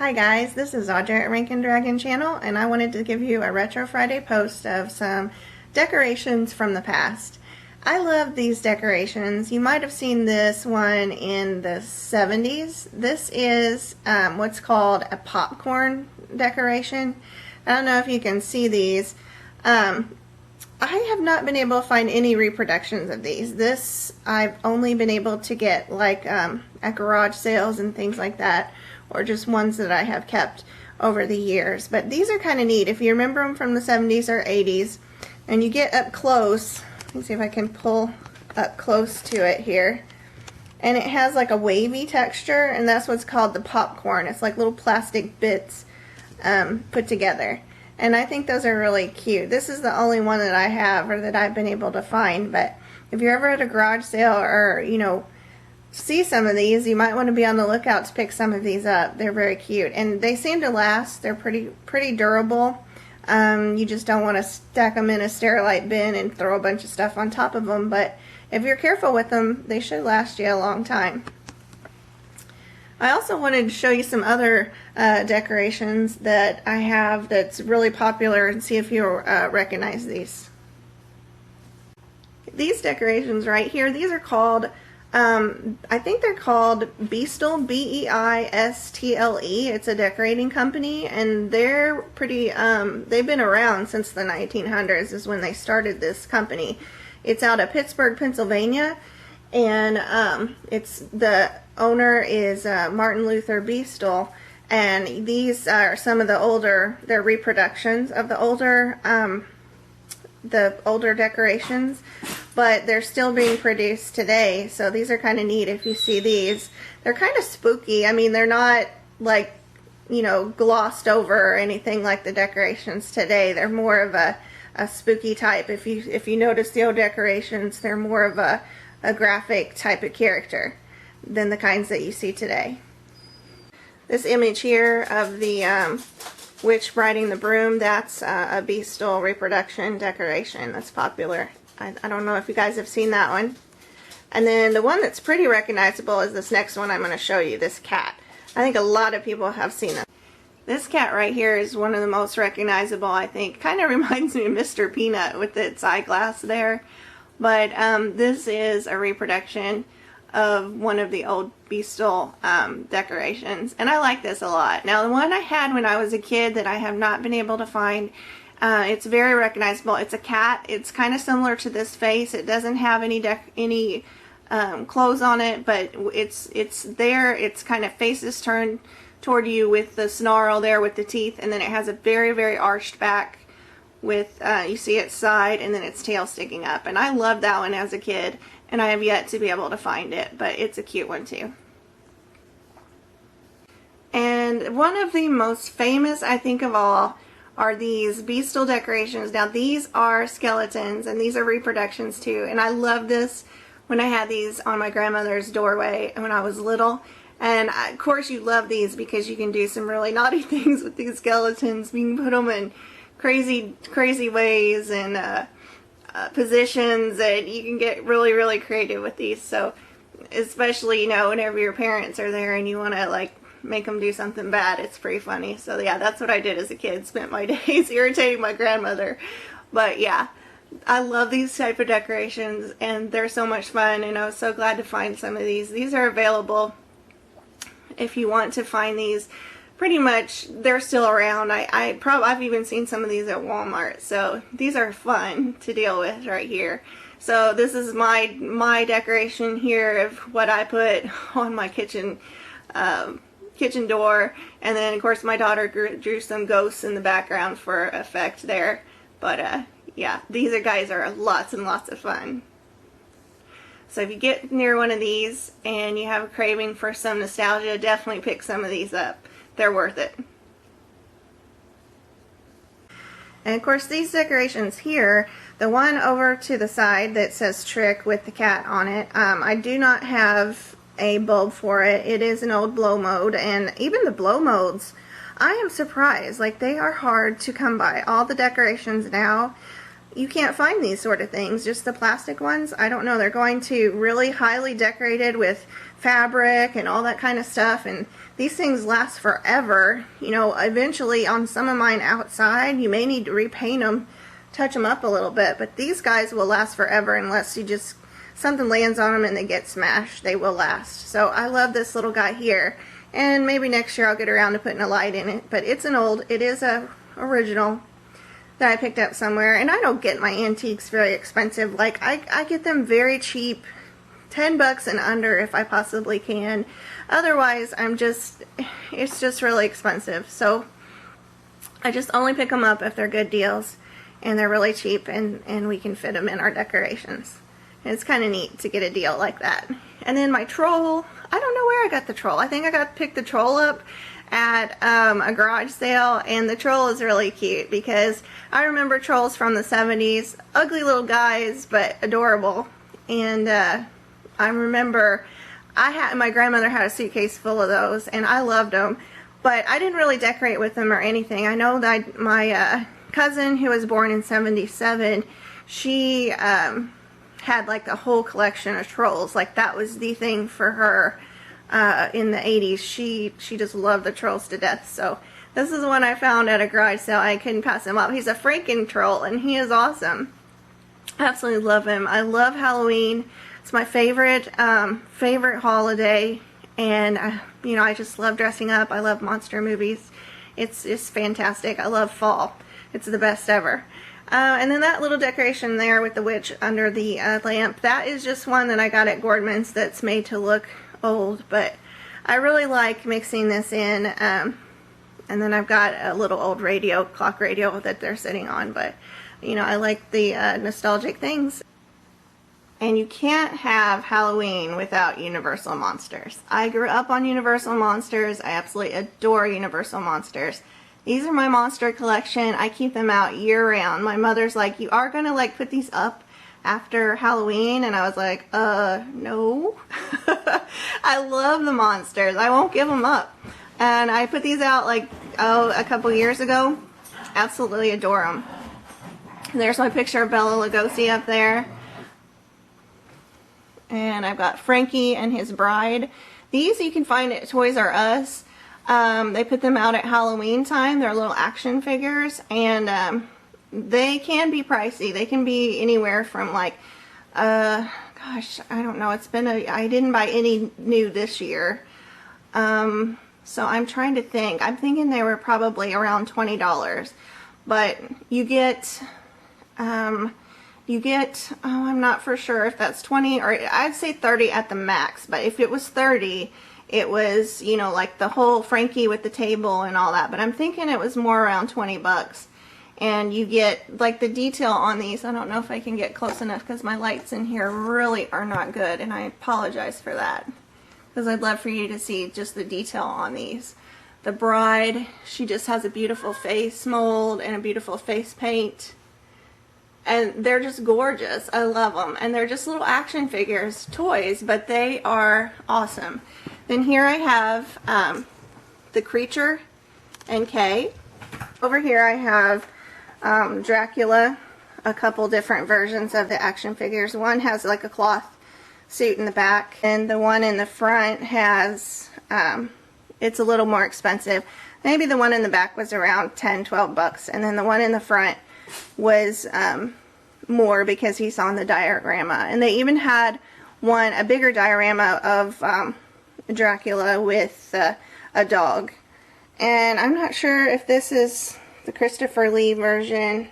Hi guys, this is Audrey at rankindragon channel, and I wanted to give you a Retro Friday post of some decorations from the past. I love these decorations. You might have seen this one in the 70s. This is what's called a popcorn decoration. I don't know if you can see these. I have not been able to find any reproductions of these. This I've only been able to get like at garage sales and things like that, or just ones that I have kept over the years. But these are kind of neat. If you remember them from the 70s or 80s, and you get up close, let me see if I can pull up close to it here, and it has like a wavy texture, and that's what's called the popcorn. It's like little plastic bits put together. And I think those are really cute. This is the only one that I have or that I've been able to find, but if you're ever at a garage sale or, you know, see some of these, you might want to be on the lookout to pick some of these up. They're very cute, and they seem to last. They're pretty durable. You just don't want to stack them in a Sterilite bin and throw a bunch of stuff on top of them, but if you're careful with them, they should last you a long time. I also wanted to show you some other decorations that I have that's really popular and see if you recognize these. These decorations right here, these are called I think they're called Beistle, B-E-I-S-T-L-E. It's a decorating company, and they're pretty, they've been around since the 1900s is when they started this company. It's out of Pittsburgh, Pennsylvania, and the owner is Martin Luther Beistle, and these are some of the older, they're reproductions of the older decorations, but they're still being produced today, so these are kind of neat if you see these. They're kind of spooky. I mean, they're not like, you know, glossed over or anything like the decorations today. They're more of a spooky type. If you notice the old decorations, they're more of a graphic type of character than the kinds that you see today. This image here of the witch riding the broom, that's a Beistle reproduction decoration that's popular. I don't know if you guys have seen that one. And then the one that's pretty recognizable is this next one I'm going to show you, this cat. I think a lot of people have seen it. This cat right here is one of the most recognizable, I think. Kind of reminds me of Mr. Peanut with its eyeglass there. But this is a reproduction of one of the old Beistle decorations, and I like this a lot. Now, the one I had when I was a kid that I have not been able to find, it's very recognizable. It's a cat. It's kind of similar to this face. It doesn't have any clothes on it, but it's there. It's kind of faces turned toward you with the snarl there with the teeth, and then it has a very arched back with you see its side and then its tail sticking up. And I loved that one as a kid, and I have yet to be able to find it, but it's a cute one too. And one of the most famous, I think, of all are these Beistle decorations. Now, these are skeletons, and these are reproductions too, and I love this when I had these on my grandmother's doorway when I was little. And of course you love these because you can do some really naughty things with these skeletons. You can put them in crazy ways and positions, and you can get really creative with these. So especially, you know, whenever your parents are there and you want to like make them do something bad, it's pretty funny. So yeah, that's what I did as a kid, spent my days irritating my grandmother. But yeah, I love these type of decorations, and they're so much fun, and I was so glad to find some of these. These are available if you want to find these. Pretty much they're still around. I've even seen some of these at Walmart, so these are fun to deal with right here. So this is my decoration here of what I put on my kitchen door, and then of course my daughter drew some ghosts in the background for effect there. But yeah, these guys are lots and lots of fun. So if you get near one of these and you have a craving for some nostalgia, definitely pick some of these up. They're worth it. And of course these decorations here, the one over to the side that says Trick with the cat on it, I do not have a bulb for it. It is an old blow mold, and even the blow molds, I am surprised. Like, they are hard to come by. All the decorations now, you can't find these sort of things, just the plastic ones. I don't know, they're going to really highly decorated with fabric and all that kind of stuff, and these things last forever. You know, eventually on some of mine outside, you may need to repaint them, touch them up a little bit, but these guys will last forever unless you just, something lands on them and they get smashed. They will last. So I love this little guy here, and maybe next year I'll get around to putting a light in it, but it's it is a original that I picked up somewhere, and I don't get my antiques very expensive. Like, I get them very cheap, 10 bucks and under if I possibly can. Otherwise, it's just really expensive. So I just only pick them up if they're good deals and they're really cheap, and we can fit them in our decorations. And it's kind of neat to get a deal like that. And then my troll, I don't know where I got the troll. I think I picked the troll up at a garage sale, and the troll is really cute because I remember trolls from the 70s, ugly little guys but adorable. And I remember my grandmother had a suitcase full of those, and I loved them, but I didn't really decorate with them or anything. I know that my cousin, who was born in 77, she had like a whole collection of trolls. Like, that was the thing for her. In the 80s, she just loved the trolls to death. So this is one I found at a garage sale. I couldn't pass him up. He's a Rankin troll, and he is awesome. Absolutely love him. I love Halloween. It's my favorite holiday, and you know, I just love dressing up. I love monster movies. It's fantastic. I love fall. It's the best ever. And then that little decoration there with the witch under the lamp, that is just one that I got at Gordman's that's made to look old, but I really like mixing this in. And then I've got a little old clock radio that they're sitting on, but you know, I like the nostalgic things. And you can't have Halloween without Universal Monsters. I grew up on Universal Monsters. I absolutely adore Universal Monsters. These are my monster collection. I keep them out year round. My mother's like, you are gonna like put these up after Halloween? And I was like, no. I love the monsters. I won't give them up. And I put these out like, a couple years ago. Absolutely adore them. There's my picture of Bela Lugosi up there. And I've got Frankie and his bride. These you can find at Toys R Us. They put them out at Halloween time. They're little action figures, and they can be pricey. They can be anywhere from like, gosh, I don't know. I didn't buy any new this year. So I'm trying to think. I'm thinking they were probably around $20. But you get, I'm not for sure if that's 20 or I'd say 30 at the max. But if it was 30, it was, you know, like the whole Frankie with the table and all that. But I'm thinking it was more around 20 bucks. And you get, like, the detail on these. I don't know if I can get close enough because my lights in here really are not good. And I apologize for that. Because I'd love for you to see just the detail on these. The bride, she just has a beautiful face mold and a beautiful face paint. And they're just gorgeous. I love them. And they're just little action figures, toys, but they are awesome. Then here I have the Creature and Kay. Over here I have Dracula, a couple different versions of the action figures. One has like a cloth suit in the back, and the one in the front has, it's a little more expensive. Maybe the one in the back was around 10, 12 bucks, and then the one in the front was more because he's on the diorama. And they even had a bigger diorama of Dracula with a dog. And I'm not sure if this is the Christopher Lee version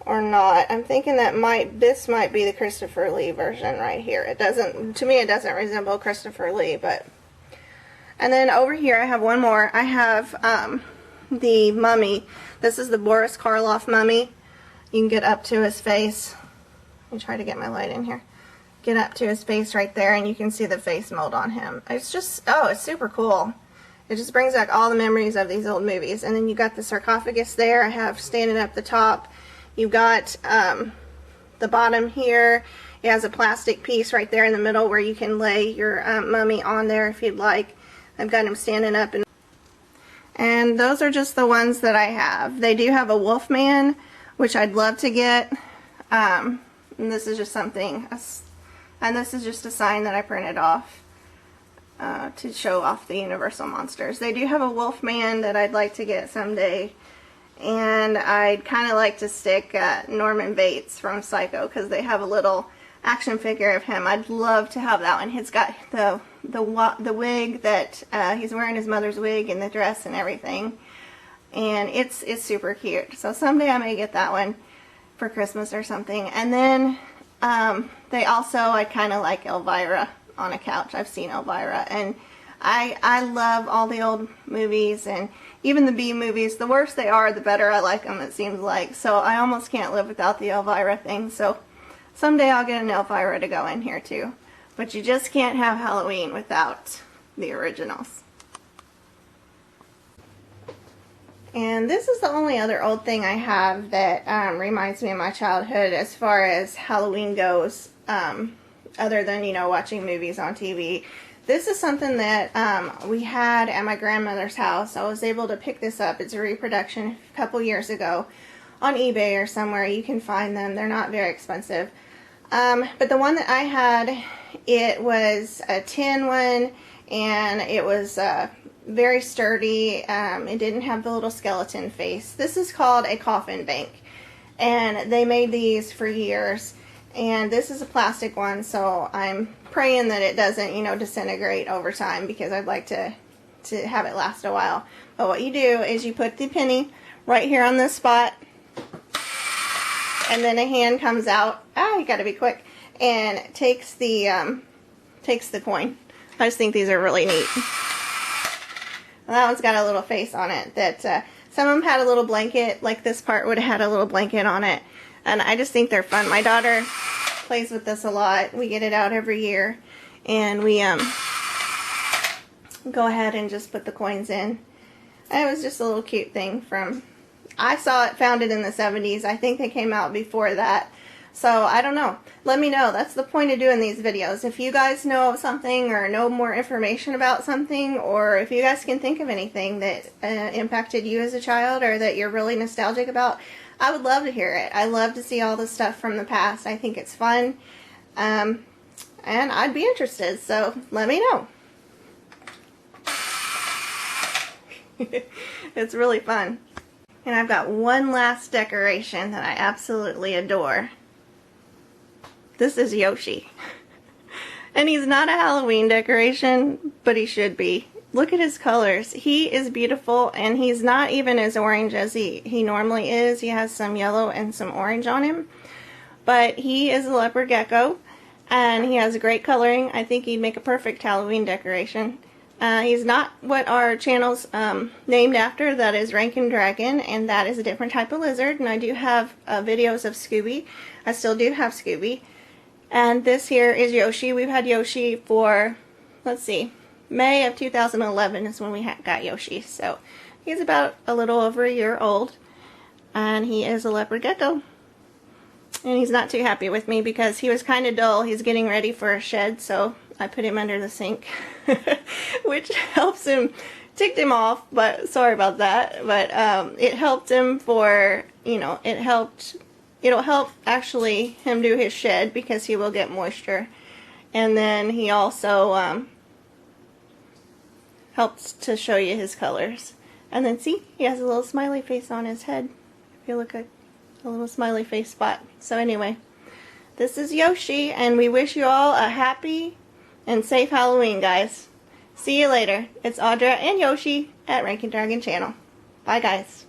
or not. I'm thinking that this might be the Christopher Lee version right here. It doesn't, to me it doesn't resemble Christopher Lee, but. And then over here I have one more. I have the mummy. This is the Boris Karloff mummy. You can get up to his face. Let me try to get my light in here. Get up to his face right there, and you can see the face mold on him. It's just, oh, it's super cool. It just brings back all the memories of these old movies. And then you got the sarcophagus there. I have standing up the top. You've got the bottom here. It has a plastic piece right there in the middle where you can lay your mummy on there if you'd like. I've got him standing up. And those are just the ones that I have. They do have a Wolfman which I'd love to get. And this is just something, and this is just a sign that I printed off to show off the Universal monsters. They do have a Wolfman that I'd like to get someday, and I'd kind of like to stick Norman Bates from Psycho, because they have a little action figure of him. I'd love to have that one. He's got the wig that he's wearing, his mother's wig, and the dress and everything, and it's super cute. So someday I may get that one for Christmas or something. And then they also, I kind of like Elvira on a couch. I've seen Elvira, and I love all the old movies, and even the B movies. The worse they are, the better I like them, it seems like. So I almost can't live without the Elvira thing. So someday I'll get an Elvira to go in here too. But you just can't have Halloween without the originals. And this is the only other old thing I have that reminds me of my childhood as far as Halloween goes, other than, you know, watching movies on TV. This is something that we had at my grandmother's house. I was able to pick this up. It's a reproduction a couple years ago on eBay or somewhere. You can find them. They're not very expensive. But the one that I had, it was a tin one, and it was very sturdy. It didn't have the little skeleton face. This is called a Coffin bank, and they made these for years. And this is a plastic one, so I'm praying that it doesn't, you know, disintegrate over time, because I'd like to have it last a while. But what you do is you put the penny right here on this spot, and then a hand comes out. You gotta be quick, and takes the coin. I just think these are really neat. And that one's got a little face on it that some of them had a little blanket, like this part would have had a little blanket on it. And I just think they're fun. My daughter plays with this a lot. We get it out every year, and we go ahead and just put the coins in. And it was just a little cute thing from, I saw it, found it in the 70s. I think they came out before that. So I don't know. Let me know. That's the point of doing these videos. If you guys know of something or know more information about something, or if you guys can think of anything that impacted you as a child or that you're really nostalgic about, I would love to hear it. I love to see all the stuff from the past. I think it's fun. And I'd be interested, so let me know. It's really fun. And I've got one last decoration that I absolutely adore. This is Yoshi. And he's not a Halloween decoration, but he should be. Look at his colors. He is beautiful, and he's not even as orange as he normally is. He has some yellow and some orange on him. But he is a leopard gecko, and he has great coloring. I think he'd make a perfect Halloween decoration. He's not what our channel's named after. That is rankindragon, and that is a different type of lizard. And I do have videos of Scooby. I still do have Scooby. And this here is Yoshi. We've had Yoshi for, let's see, May of 2011 is when we got Yoshi. So he's about a little over a year old, and he is a leopard gecko. And he's not too happy with me because he was kind of dull. He's getting ready for a shed, so I put him under the sink, which helps him, ticked him off, but sorry about that. But it helped him for, you know, it'll help actually him do his shed, because he will get moisture. And then he also helps to show you his colors. And then see, he has a little smiley face on his head. If you look at a little smiley face spot. So anyway, this is Yoshi, and we wish you all a happy and safe Halloween, guys. See you later. It's Audra and Yoshi at Rankin Dragon Channel. Bye, guys.